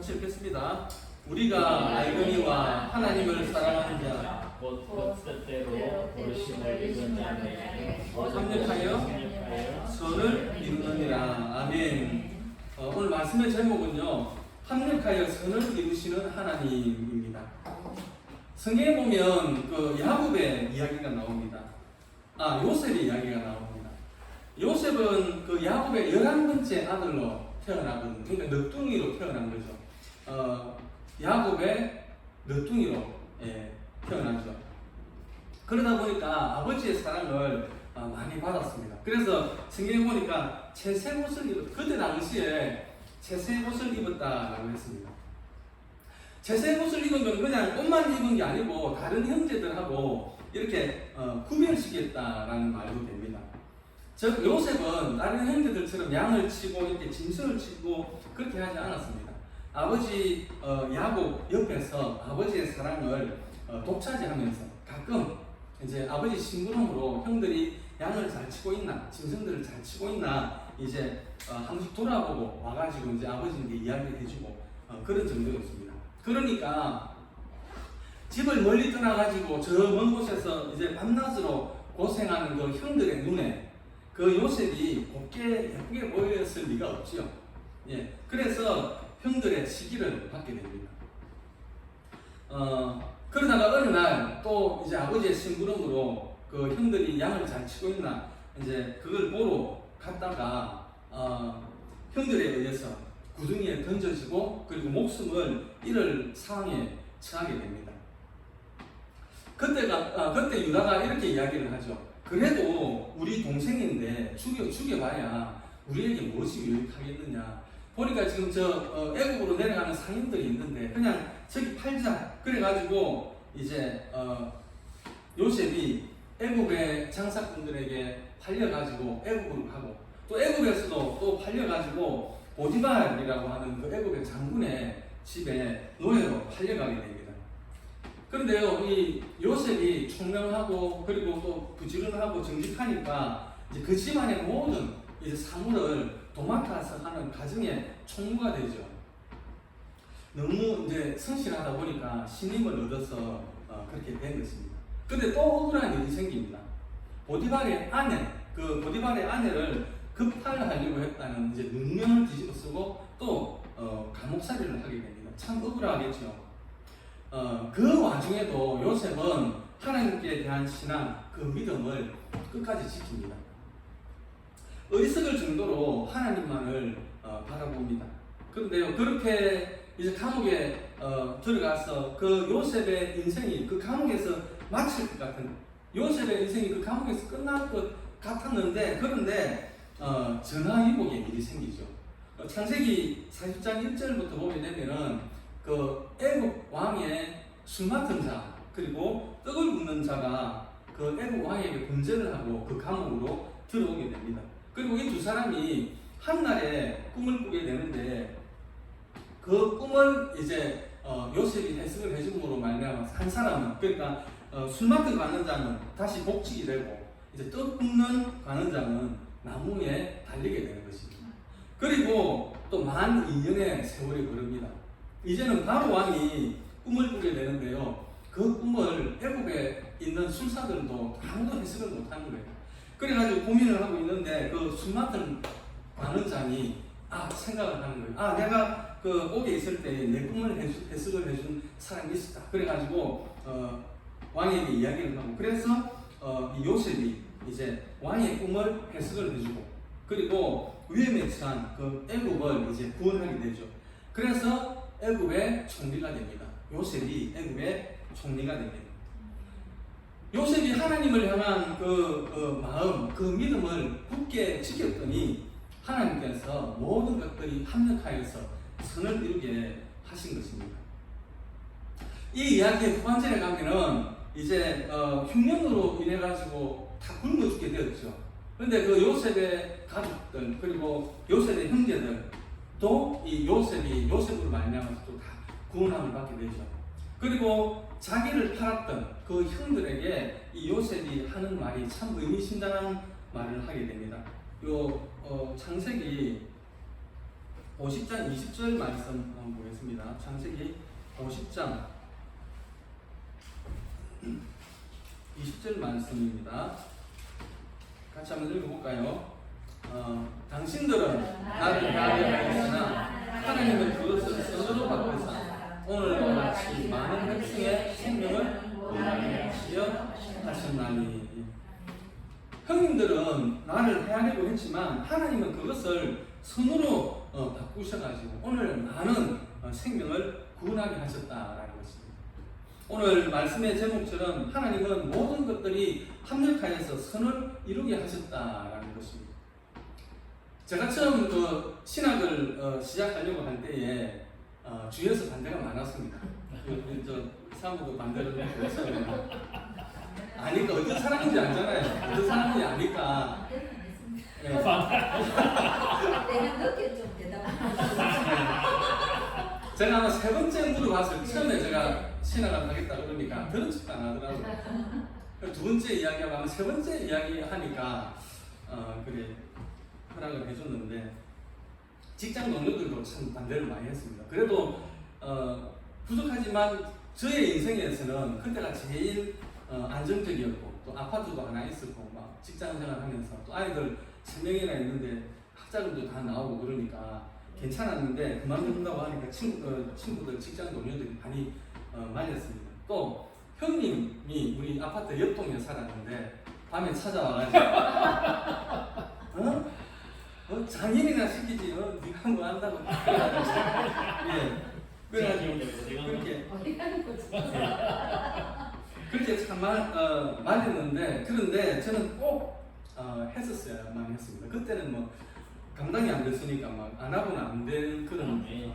같이 읽겠습니다. 우리가 알거니와 하나님을 사랑하는 자 곧 뜻대로 부르심을 입은 자에게 합력하여 선을 이루느니라. 아멘. 오늘 말씀의 제목은요, 합력하여 선을 이루시는 하나님입니다. 성경에 보면 그 야곱의 이야기가 나옵니다. 요셉의 이야기가 나옵니다. 요셉은 그 야곱의 11번째 아들로 태어나거든요. 그러니까 늑둥이로 태어난 거죠. 야곱의 늑둥이로 태어나죠. 그러다 보니까 아버지의 사랑을 많이 받았습니다. 그래서 성경에 보니까 채색 옷을 입었다. 그때 당시에 채색 옷을 입었다라고 했습니다. 채색 옷을 입은 건 그냥 옷만 입은 게 아니고 다른 형제들하고 이렇게 구별시켰다라는 말도 됩니다. 즉 요셉은 다른 형제들처럼 양을 치고 이렇게 짐승을 치고 그렇게 하지 않았습니다. 아버지 야곱 옆에서 아버지의 사랑을 독차지하면서 가끔 이제 아버지 심부름으로 형들이 양을 잘 치고 있나, 짐승들을 잘 치고 있나 이제 한 번씩 돌아보고 와가지고 이제 아버지한테 이야기해주고 그런 정도였습니다. 그러니까 집을 멀리 떠나가지고 저 먼 곳에서 이제 밤낮으로 고생하는 그 형들의 눈에 그 요셉이 곱게 예쁘게 보였을 리가 없지요. 그래서 형들의 시기를 받게 됩니다. 그러다가 어느 날 또 이제 아버지의 심부름으로 그 형들이 양을 잘 치고 있나 이제 그걸 보러 갔다가 형들에 의해서 구덩이에 던져지고 그리고 목숨을 잃을 상황에 처하게 됩니다. 그때 유다가 이렇게 이야기를 하죠. 그래도 우리 동생인데 죽여봐야 우리에게 무엇이 유익하겠느냐. 보니까 지금 저 애국으로 내려가는 상인들이 있는데 그냥 저기 팔자. 그래가지고 이제 요셉이 애국의 장사꾼들에게 팔려가지고 애국으로 가고 또 애국에서도 또 팔려가지고 보디발이라고 하는 그 애국의 장군의 집에 노예로 팔려가게 됩니다. 그런데요, 이 요셉이 총명하고 그리고 또 부지런하고 정직하니까 이제 그 집안의 모든 이제 사물을 도맡아서 하는 가정의 총무가 되죠. 너무 이제 성실하다 보니까 신임을 얻어서 그렇게 된 것입니다. 그런데 또 억울한 일이 생깁니다. 보디발의 아내를 급탈하려고 했다는 이제 능력을 뒤집어 쓰고 또 감옥살이를 하게 됩니다. 참 억울하겠죠. 그 와중에도 요셉은 하나님께 대한 신앙, 그 믿음을 끝까지 지킵니다. 어리석을 정도로 하나님만을 바라봅니다. 그런데요, 그렇게 이제 감옥에 들어가서 그 요셉의 인생이 그 감옥에서 마칠 것 같은, 요셉의 인생이 그 감옥에서 끝날 것 같았는데, 그런데 전화위복의 일이 생기죠. 창세기 40장 1절부터 보게 되면은 그 애국 왕의 술 맡은 자 그리고 떡을 굽는 자가 그 애국 왕에게 범죄를 하고 그 감옥으로 들어오게 됩니다. 그리고 이 두 사람이 한날에 꿈을 꾸게 되는데 그 꿈을 이제 요셉이 해석을 해줌으로 말미암아 한 사람은 그러니까 술 맡은 관원장은 다시 복직이 되고 이제 떡 굽는 관원장은 나무에 달리게 되는 것입니다. 그리고 또 만 2년의 세월이 흐릅니다. 이제는 바로 왕이 꿈을 꾸게 되는데요. 그 꿈을 애국에 있는 술사들도 아무도 해석을 못하는 거예요. 그래가지고 고민을 하고 있는데 그 술 맡은 관원장이 생각을 하는 거예요. 내가 그 옥에 있을 때 내 꿈을 해석을 해준 사람이 있었다. 그래가지고 왕에게 이야기를 하고 그래서 이 요셉이 이제 왕의 꿈을 해석을 해주고 그리고 위험에 처한 그 애국을 이제 구원하게 되죠. 그래서 애국의 총리가 됩니다. 요셉이 애국의 총리가 됩니다. 요셉이 하나님을 향한 그 마음, 그 믿음을 굳게 지켰더니 하나님께서 모든 것들이 합력하여서 선을 이루게 하신 것입니다. 이 이야기의 후반전에 가면은 이제 흉년으로 인해 가지고 다 굶어 죽게 되었죠. 그런데 그 요셉의 가족들 그리고 요셉의 형제들도 이 요셉으로 말미암아서 또 다 구원함을 받게 되죠. 그리고 자기를 팔았던 그 형들에게 이 요셉이 하는 말이 참 의미심장한 말을 하게 됩니다. 창세기 50장 20절 말씀 한번 보겠습니다. 창세기 50장 20절 말씀입니다. 같이 한번 읽어볼까요? 당신들은 나를 대하여 하였으나 하나님은 그것을 스스로 바꾸사 오늘과 같이 많은 백성의 생명을 구원하게 하시려 하셨나니. 형님들은 나를 해하려고 했지만 하나님은 그것을 선으로 바꾸셔가지고 오늘 많은 생명을 구원하게 하셨다라는 것입니다. 오늘 말씀의 제목처럼 하나님은 모든 것들이 합력하여서 선을 이루게 하셨다라는 것입니다. 제가 처음 신학을 시작하려고 할 때에 주위에서 반대가 많았습니다. 저 사모도 반대를 했어요. 아니까 어떤 사람인지 알잖아요. 어떤 사람인지 아니까. 네. 내가 늦게 좀 대답하고 제가 아마 세 번째 물어봤을 처음에 제가 신학을 하겠다 그러니까 들은 척도 안 하더라고요. 두 번째 이야기하고 아마 세 번째 이야기 하니까 그래 허락을 해줬는데 직장 동료들도 참 반대를 많이 했습니다. 그래도 부족하지만 저의 인생에서는 그때가 제일 안정적이었고 또 아파트도 하나 있었고 막 직장생활 하면서 또 아이들 3명이나 있는데 학자금도 다 나오고 그러니까 괜찮았는데 그만둔다고 하니까 친구들 직장 동료들이 많이 말렸습니다. 또 형님이 우리 아파트 옆동에 살았는데 밤에 찾아와가지고 장인이나 시키지 네가 뭐 한다고 예 그래가지고 그렇게 참 말했는데 그런데 저는 꼭 했었어야만 했습니다. 그때는 뭐 감당이 안 됐으니까 막 안 하고는 안 되는 그런 예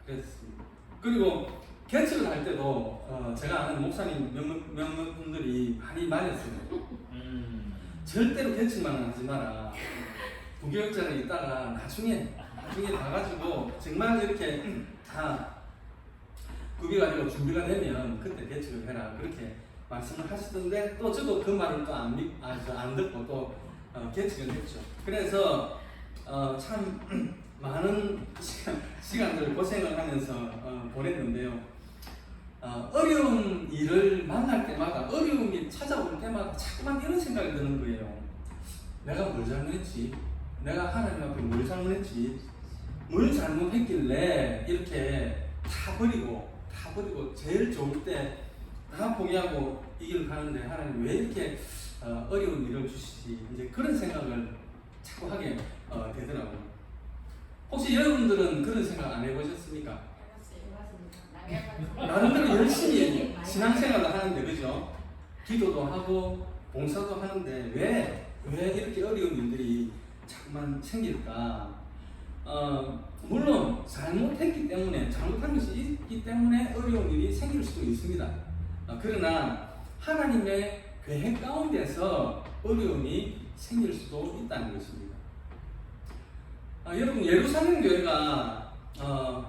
그랬습니다. 그리고 개척을 할 때도 제가 아는 목사님 몇몇 분들이 많이 말했습니다. 절대로 개척만 하지 마라. 부교육자를 있다가 나중에 가가지고 정말 이렇게 다 구비가지고 준비가 되면 그때 개척을 해라 그렇게 말씀을 하시던데 또 저도 그 말을 또 안 듣고 또 개척을 했죠. 그래서 참 많은 시간들을 고생을 하면서 보냈는데요. 어려운 일을 만날 때마다 어려움이 찾아올 때마다 자꾸만 이런 생각이 드는 거예요. 내가 뭘 잘못했지? 내가 하나님 앞에 뭘 잘못했지? 뭘 잘못했길래 이렇게 다 버리고 제일 좋을 때 다 포기하고 이 길을 가는데 하나님 왜 이렇게 어려운 일을 주시지? 이제 그런 생각을 자꾸 하게 되더라고요. 혹시 여러분들은 그런 생각 안 해보셨습니까? 나름대로 열심히 신앙생활을 하는데 그죠? 기도도 하고 봉사도 하는데 왜 이렇게 어려운 일들이 자꾸만 생길까? 물론 잘못했기 때문에 잘못한 것이 있기 때문에 어려운 일이 생길 수도 있습니다. 그러나 하나님의 계획 가운데서 어려움이 생길 수도 있다는 것입니다. 여러분 예루살렘 교회가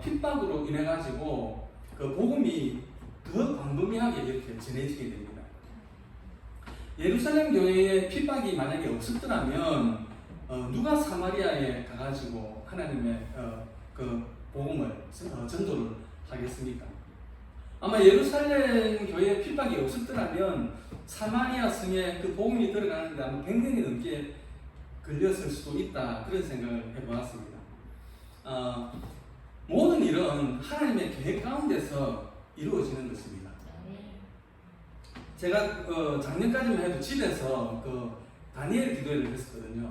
핍박으로 인해 가지고 그 복음이 더 광범위하게 이렇게 전해지게 됩니다. 예루살렘 교회에 핍박이 만약에 없었더라면 누가 사마리아에 가가지고 하나님의 그 복음을 전도를 하겠습니까? 아마 예루살렘 교회에 핍박이 없었더라면 사마리아 성에 그 복음이 들어가는데 아마 100년이 넘게 걸렸을 수도 있다 그런 생각을 해보았습니다. 모든 일은 하나님의 계획 가운데서 이루어지는 것입니다. 제가 작년까지만 해도 집에서 다니엘 기도회를 했었거든요.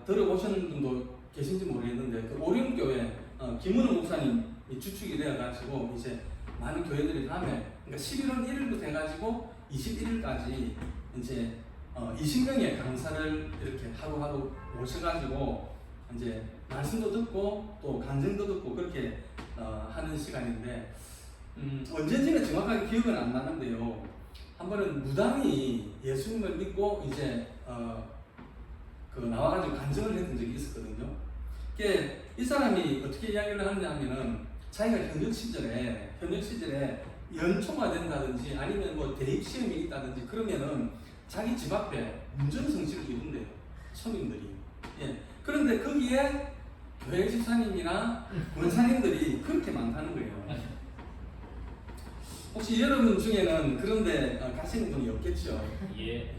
들어보신 분도 계신지 모르겠는데 그 오륜교회 김은우 목사님이 주축이 되어가지고 이제 많은 교회들이 다음에 그러니까 11월 1일부터 해가지고 21일까지 이제 20명의 강사를 이렇게 하루하루 모셔가지고 이제 말씀도 듣고 또 간증도 듣고 그렇게 하는 시간인데 언제인지는 정확하게 기억은 안 나는데요. 한 번은 무당이 예수님을 믿고 이제 나와가지고 간증을 했던 적이 있었거든요. 이 사람이 어떻게 이야기를 하느냐면은 자기가 현역 시절에 연초가 된다든지 아니면 뭐 대입 시험이 있다든지 그러면은 자기 집 앞에 문전성시를 이룬대요. 서민들이. 예. 그런데 거기에 교회 집사님이나 권사님들이 그렇게 많다는 거예요. 혹시 여러분 중에는 그런데 가시는 분이 없겠죠? 예.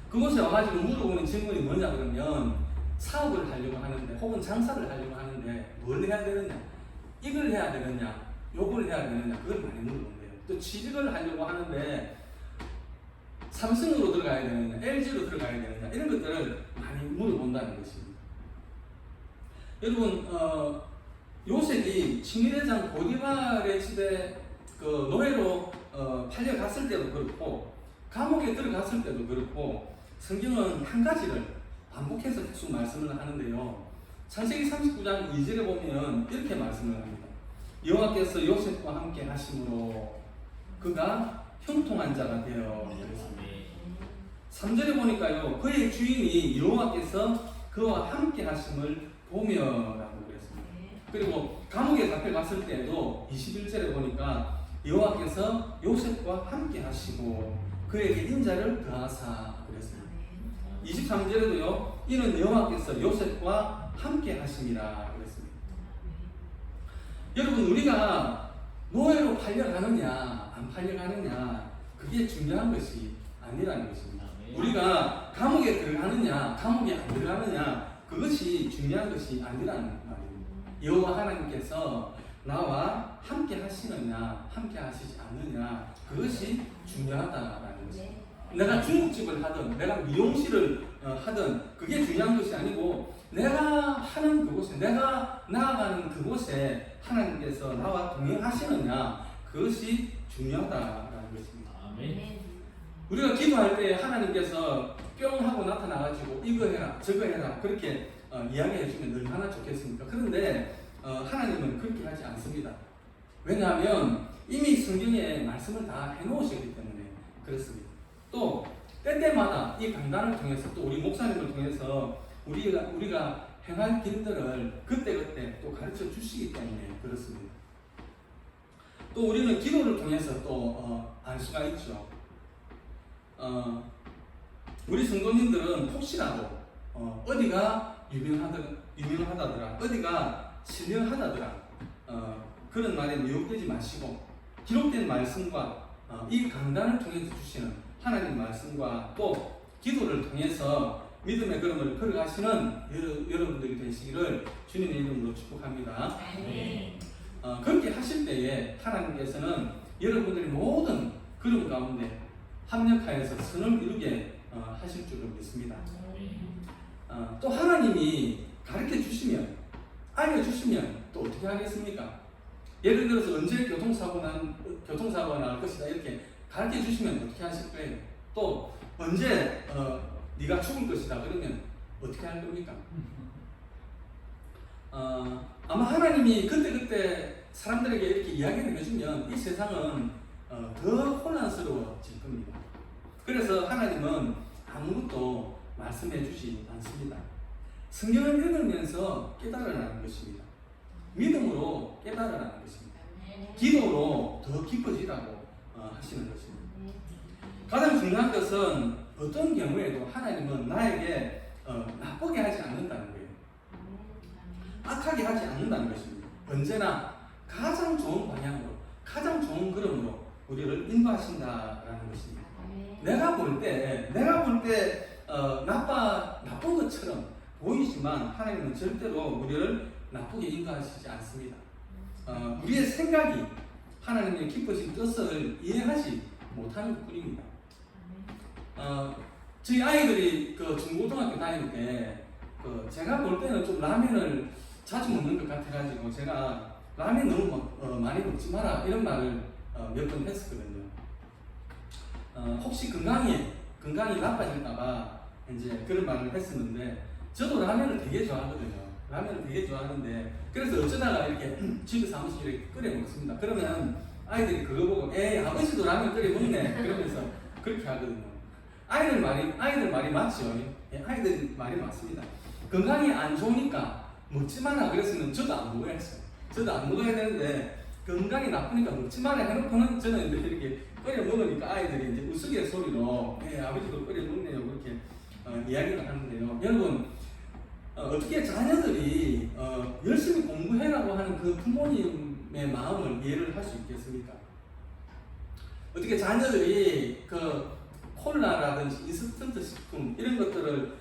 그곳에 와가지고 물어보는 질문이 뭐냐 그러면 사업을 하려고 하는데 혹은 장사를 하려고 하는데 뭘 해야 되느냐, 이걸 해야 되느냐, 요걸 해야 되느냐, 그걸 많이 물어본대요. 또 취직을 하려고 하는데 삼성으로 들어가야 되느냐, LG로 들어가야 되느냐, 이런 것들을 많이 물어본다는 것입니다. 여러분, 요셉이 친위대장 보디발의 집에 그 노예로 팔려갔을 때도 그렇고 감옥에 들어갔을 때도 그렇고 성경은 한 가지를 반복해서 계속 말씀을 하는데요. 창세기 39장 2절에 보면 이렇게 말씀을 합니다. 여호와께서 요셉과 함께 하심으로 그가 형통한 자가 되어 그랬습니다. 3절에 보니까요, 그의 주인이 여호와께서 그와 함께 하심을 보며라고 그랬습니다. 그리고 감옥에 잡혀갔을 때도 21절에 보니까 여호와께서 요셉과 함께 하시고 그에게 인자를 더하사 그랬습니다. 23절에도요, 이는 여호와께서 요셉과 함께 하심이라 그랬습니다. 여러분, 우리가 노예로 팔려가느냐 안 팔려가느냐 그게 중요한 것이 아니라는 것입니다. 우리가 감옥에 들어가느냐 감옥에 안 들어가느냐 그것이 중요한 것이 아니라는 말입니다. 여호와 하나님께서 나와 함께 하시느냐 함께 하시지 않느냐 그것이 중요하다라는 것입니다. 내가 중국집을 하든 내가 미용실을 하든 그게 중요한 것이 아니고 내가 하는 그곳에 내가 나아가는 그곳에 하나님께서 나와 동행하시느냐 그것이 중요하다라는 것입니다. 아멘. 우리가 기도할 때 하나님께서 뿅 하고 나타나가지고 이거 해라 저거 해라 그렇게 이야기해 주면 얼마나 좋겠습니까? 그런데 하나님은 그렇게 하지 않습니다. 왜냐하면 이미 성경에 말씀을 다 해놓으셨기 때문에 그렇습니다. 또 때때마다 이 강단을 통해서 또 우리 목사님을 통해서 우리가 행할 길들을 그때그때 또 가르쳐 주시기 때문에 그렇습니다. 또 우리는 기도를 통해서 또 알 수가 있죠. 우리 성도님들은 혹시라도 어디가 유명하다더라 어디가 신령하다더라 그런 말에 미혹되지 마시고 기록된 말씀과 이 강단을 통해서 주시는 하나님 말씀과 또 기도를 통해서 믿음의 걸음을 걸어가시는 여러분들이 되시기를 주님의 이름으로 축복합니다. 그렇게 하실 때에 하나님께서는 여러분들의 모든 걸음 가운데 합력하여서 선을 이루게 하실 줄을 믿습니다. 또 하나님이 가르쳐 주시면 알려주시면 또 어떻게 하겠습니까? 예를 들어서 언제 교통사고가 날 것이다 이렇게 가르쳐 주시면 어떻게 하실 거예요? 또 언제 네가 죽을 것이다 그러면 어떻게 할 겁니까? 아마 하나님이 그때 사람들에게 이렇게 이야기를 해주면 이 세상은 더 혼란스러워질 겁니다. 그래서 하나님은 아무것도 말씀해 주지 않습니다. 성경을 읽으면서 깨달으라는 것입니다. 믿음으로 깨달으라는 것입니다. 기도로 더 깊어지라고 하시는 것입니다. 가장 중요한 것은 어떤 경우에도 하나님은 나에게 나쁘게 하지 않는다는 거예요. 악하게 하지 않는다는 것입니다. 언제나 가장 좋은 방향으로 가장 좋은 걸음으로 우리를 인도하신다라는 것입니다. 내가 볼 때 나쁜 것처럼 보이지만 하나님은 절대로 우리를 나쁘게 인도하시지 않습니다. 우리의 생각이 하나님의 기쁘신 뜻을 이해하지 못하는 것뿐입니다. 저희 아이들이 중고등학교 다닐 때 제가 볼 때는 좀 라면을 자주 먹는 것 같아가지고 제가 라면 너무 많이 먹지 마라 이런 말을 몇 번 했었거든요. 혹시 건강이 나빠질까봐 이제 그런 말을 했었는데 저도 라면을 되게 좋아하거든요. 라면을 되게 좋아하는데 그래서 어쩌다가 이렇게 집에서 한 번씩 이렇게 끓여 먹습니다. 그러면 아이들이 그거 보고 에이 아버지도 라면 끓여 먹네 그러면서 그렇게 하거든요. 아이들 말이 맞죠. 예, 아이들 말이 맞습니다. 건강이 안 좋으니까 먹지 마라 그랬으면 저도 안 먹어야 했어요. 저도 안 먹어야 되는데 건강이 나쁘니까 먹지 마라 해놓고는 저는 이렇게 끓여 먹으니까 아이들이 이제 우스갯소리로 아버지도 끓여 먹네요 그렇게 이야기를 하는데요. 여러분 어떻게 자녀들이 열심히 공부해라고 하는 그 부모님의 마음을 이해를 할 수 있겠습니까? 어떻게 자녀들이 그 콜라라든지 인스턴트 식품 이런 것들을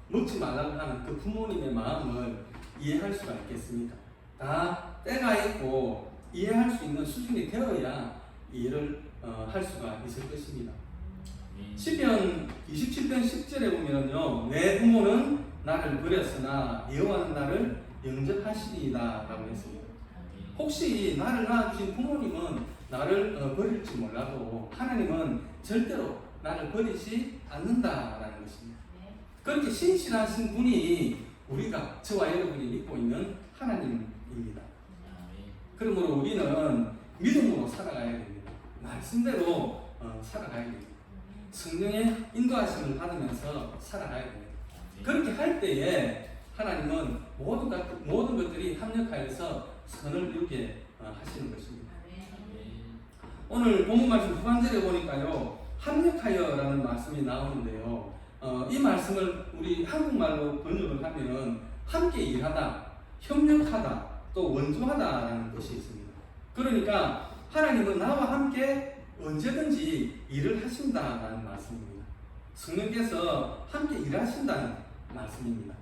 먹지 말라고 하는 그 부모님의 마음을 이해할 수가 있겠습니까? 다 때가 있고 이해할 수 있는 수준이 되어야 이해를 할 수가 있을 것입니다. 시편 27편 10절에 보면요, 내 부모는 나를 버렸으나 여호와는 나를 영접하시리이다 라고 했습니다. 혹시 나를 낳아주신 부모님은 나를 버릴지 몰라도 하나님은 절대로 나를 버리지 않는다라는 것입니다. 그렇게 신실하신 분이 우리가, 저와 여러분이 믿고 있는 하나님입니다. 그러므로 우리는 믿음으로 살아가야 됩니다. 말씀대로 살아가야 됩니다. 성령의 인도하심을 받으면서 살아가야 됩니다. 그렇게 할 때에 하나님은 모든 것들이 합력하여서 선을 이루게 하시는 것입니다. 오늘 본문 말씀 후반절에 보니까요, 합력하여라는 말씀이 나오는데요, 이 말씀을 우리 한국말로 번역을 하면은 함께 일하다, 협력하다, 또 원조하다라는 뜻이 있습니다. 그러니까 하나님은 나와 함께 언제든지 일을 하신다라는 말씀입니다. 성령께서 함께 일하신다는 말씀입니다.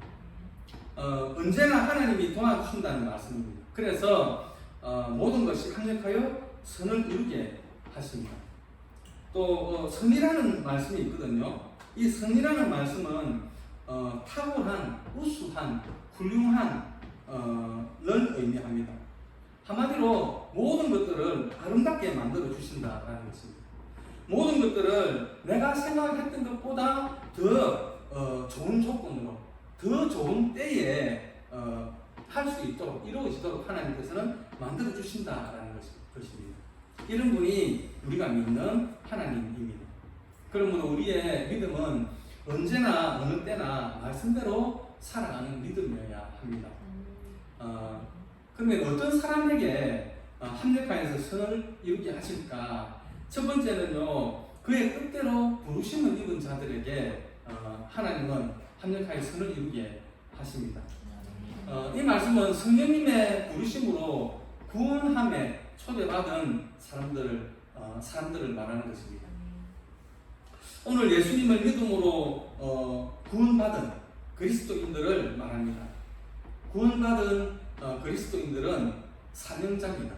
언제나 하나님이 도와주신다는 말씀입니다. 그래서 모든 것이 합력하여 선을 이루게 하십니다. 또 선이라는 말씀이 있거든요. 이 선이라는 말씀은 탁월한, 우수한, 훌륭한 를 의미합니다. 한마디로 모든 것들을 아름답게 만들어 주신다라는 것입니다. 모든 것들을 내가 생각했던 것보다 더 좋은 조건으로, 더 좋은 때에 할 수 있도록, 이루어지도록 하나님께서는 만들어 주신다라는 것입니다. 이런 분이 우리가 믿는 하나님입니다. 그러므로 우리의 믿음은 언제나 어느 때나 말씀대로 살아가는 믿음이어야 합니다. 그러면 어떤 사람에게 합력하여서 선을 이루게 하실까? 첫 번째는요, 그의 뜻대로 부르심을 입은 자들에게 하나님은 합력하여 선을 이루게 하십니다. 이 말씀은 성령님의 부르심으로 구원함에 초대받은 사람들을 말하는 것입니다. 오늘 예수님을 믿음으로 구원받은 그리스도인들을 말합니다. 구원받은 그리스도인들은 사명자입니다.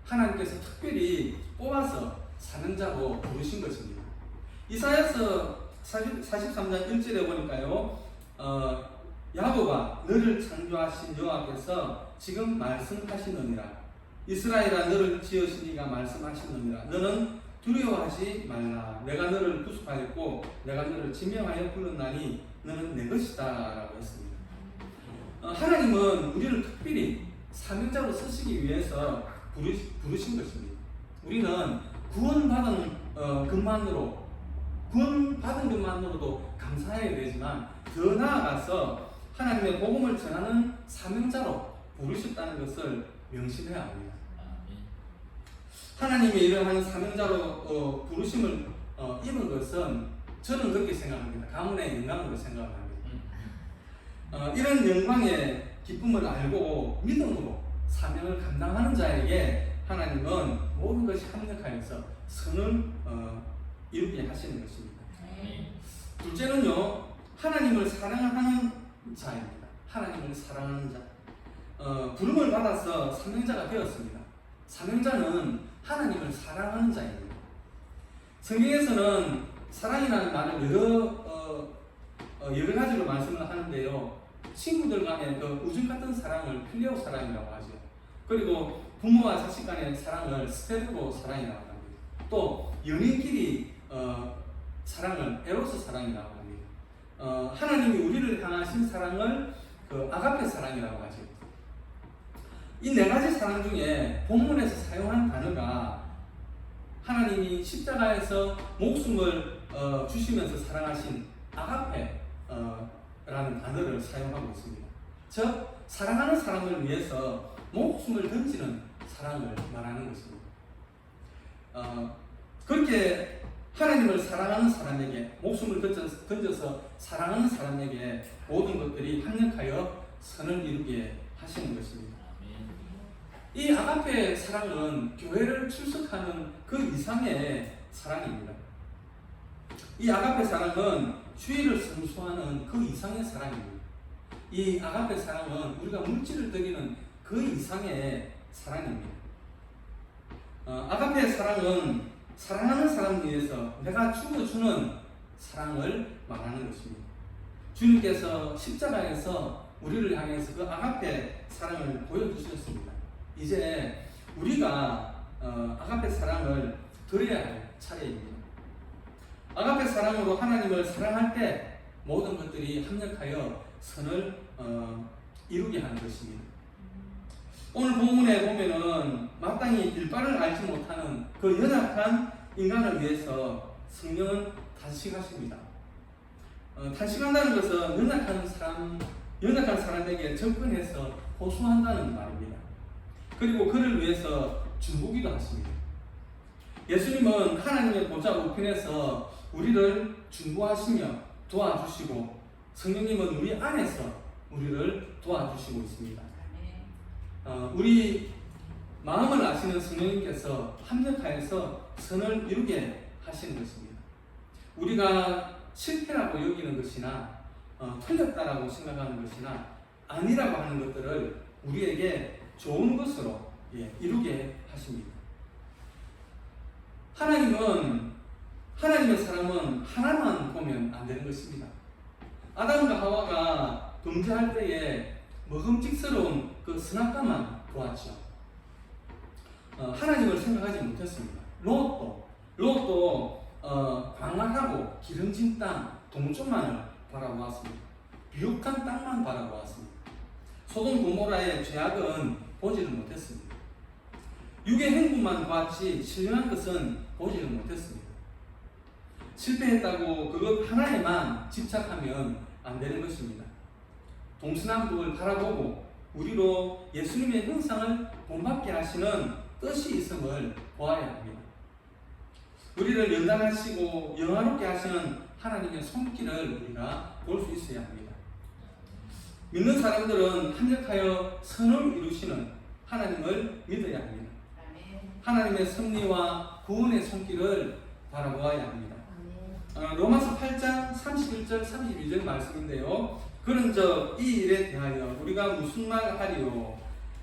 하나님께서 특별히 뽑아서 사명자로 부르신 것입니다. 이사야서 43장 1절에 보니까요, 야곱아 너를 창조하신 여호와께서 지금 말씀하시느니라. 이스라엘아 너를 지으신 이가 말씀하시느니라. 너는 두려워하지 말라. 내가 너를 구속하였고 내가 너를 지명하여 불렀나니 너는 내 것이다 라고 했습니다. 하나님은 우리를 특별히 사명자로 쓰시기 위해서 부르신 것입니다. 우리는 구원받은 것만으로도 감사해야 되지만 더 나아가서 하나님의 복음을 전하는 사명자로 부르셨다는 것을 명심해야 합니다. 하나님의 일을 하는 사명자로 부르심을 입은 것은 저는 그렇게 생각합니다. 가문의 영광으로 생각합니다. 이런 영광의 기쁨을 알고 믿음으로 사명을 감당하는 자에게 하나님은 모든 것이 합력하여서 선을 이루게 하시는 것입니다. 둘째는요, 하나님을 사랑하는 자입니다. 하나님을 사랑하는 자. 부름을 받아서 사명자가 되었습니다. 사명자는 하나님을 사랑하는 자입니다. 성경에서는 사랑이라는 말을 여러 가지로 말씀을 하는데요. 친구들 간의 그 우중 같은 사랑을 필리오 사랑이라고 하죠. 그리고 부모와 자식 간의 사랑을 스테르고 사랑이라고 합니다. 또 연인끼리 사랑을 에로스 사랑이라고 합니다. 하나님이 우리를 향하신 사랑을 그 아가페 사랑이라고 하죠. 이 네 가지 사랑 중에 본문에서 사용한 단어가 하나님이 십자가에서 목숨을 주시면서 사랑하신 아가페 라는 단어를 사용하고 있습니다. 즉 사랑하는 사람을 위해서 목숨을 던지는 사랑을 말하는 것입니다. 그렇게 하나님을 사랑하는 사람에게, 목숨을 던져서 사랑하는 사람에게 모든 것들이 합력하여 선을 이루게 하시는 것입니다. 이 아가페 사랑은 교회를 출석하는 그 이상의 사랑입니다. 이 아가페 사랑은 주의를 선수하는 그 이상의 사랑입니다. 이 아가페 사랑은 우리가 물질을 드리는 그 이상의 사랑입니다. 아가페 사랑은 사랑하는 사람을 위해서 내가 죽어주는 사랑을 말하는 것입니다. 주님께서 십자가에서 우리를 향해서 그 아가페 사랑을 보여주셨습니다. 이제 우리가 아가페 사랑을 드려야 할 차례입니다. 아가페 사랑으로 하나님을 사랑할 때 모든 것들이 합력하여 선을 이루게 하는 것입니다. 오늘 본문에 보면은 마땅히 일바를 알지 못하는 그 연약한 인간을 위해서 성령은 탄식하십니다. 탄식한다는 것은 연약한 사람에게 접근해서 호소한다는 말입니다. 그리고 그를 위해서 중보기도 하십니다. 예수님은 하나님의 보좌 우편에서 우리를 중보하시며 도와주시고, 성령님은 우리 안에서 우리를 도와주시고 있습니다. 우리 마음을 아시는 성령님께서 합력하여서 선을 이루게 하시는 것입니다. 우리가 실패라고 여기는 것이나 틀렸다라고 생각하는 것이나 아니라고 하는 것들을 우리에게 좋은 것으로 이루게 하십니다. 하나님의 사람은 하나만 보면 안 되는 것입니다. 아담과 하와가 범죄할 때에 먹음직스러운 그 선악과만 보았죠. 하나님을 생각하지 못했습니다. 롯도 광활하고 기름진 땅 동쪽만을 바라보았습니다. 비옥한 땅만 바라보았습니다. 소돔 고모라의 죄악은 보지를 못했습니다. 육의 행복만 보았지 신령한 것은 보지를 못했습니다. 실패했다고 그것 하나에만 집착하면 안 되는 것입니다. 동서남북을 바라보고 우리로 예수님의 형상을 본받게 하시는 뜻이 있음을 보아야 합니다. 우리를 연단하시고 영화롭게 하시는 하나님의 손길을 우리가 볼 수 있어야 합니다. 믿는 사람들은 합력하여 선을 이루시는 하나님을 믿어야 합니다. 하나님의 섭리와 구원의 손길을 바라보아야 합니다. 로마서 8장 31절 32절 말씀인데요. 그런즉 이 일에 대하여 우리가 무슨 말 하리요?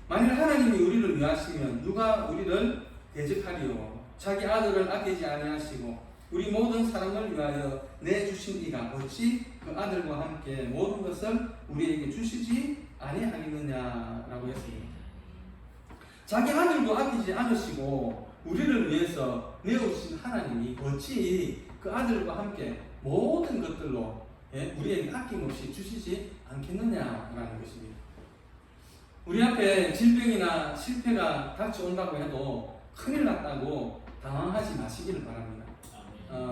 만일 하나님이 우리를 위하시면 누가 우리를 대적하리요? 자기 아들을 아끼지 아니하시고 우리 모든 사람을 위하여 내주신 이가 어찌 그 아들과 함께 모든 것을 우리에게 주시지 아니하겠느냐라고 했습니다. 자기 아들도 아끼지 않으시고 우리를 위해서 내어주신 하나님이 어찌 그 아들과 함께 모든 것들로 우리에게 아낌없이 주시지 않겠느냐라는 것입니다. 우리 앞에 질병이나 실패가 닥쳐온다고 해도 큰일 났다고 당황하지 마시기를 바랍니다.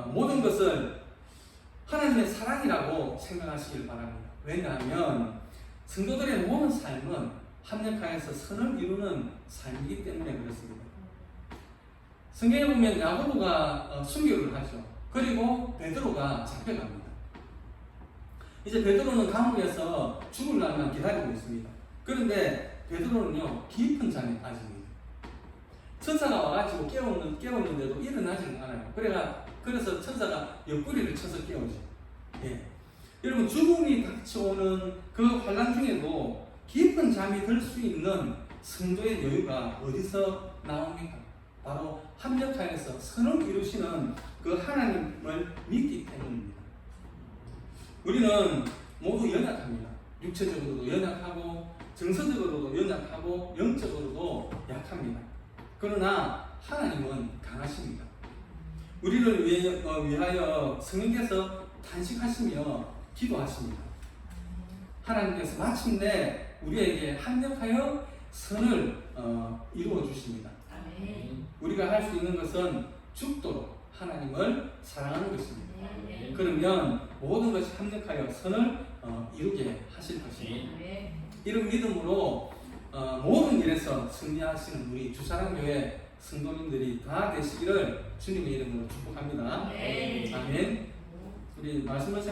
모든 것을 하나님의 사랑이라고 생각하시길 바랍니다. 왜냐하면 성도들의 모든 삶은 합력하여서 선을 이루는 삶이기 때문에 그렇습니다. 성경에 보면 야고보가 순교를 하죠. 그리고 베드로가 잡혀갑니다. 이제 베드로는 감옥에서 죽으려면 기다리고 있습니다. 그런데 베드로는요 깊은 잠에 빠집니다. 천사가 와가지고 깨웠는데도 일어나지는 않아요. 그래서 천사가 옆구리를 쳐서 깨우죠. 여러분, 죽음이 닥쳐오는 그 환난 중에도 깊은 잠이 들 수 있는 성도의 여유가 어디서 나옵니까? 바로 합력하여서 선을 이루시는 그 하나님을 믿기 때문입니다. 우리는 모두 연약합니다. 육체적으로도 연약하고 정서적으로도 연약하고 영적으로도 약합니다. 그러나 하나님은 강하십니다. 우리를 위하여 성령께서 탄식하시며 기도하십니다. 하나님께서 마침내 우리에게 합력하여 선을 이루어 주십니다. 우리가 할 수 있는 것은 죽도록 하나님을 사랑하는 것입니다. 그러면 모든 것이 합력하여 선을 이루게 하실 것입니다. 이런 믿음으로 모든 일에서 승리하시는 우리 주사랑교회 성도님들이 다 되시기를 주님의 이름으로 축복합니다. 네. 아멘. 우리 말씀을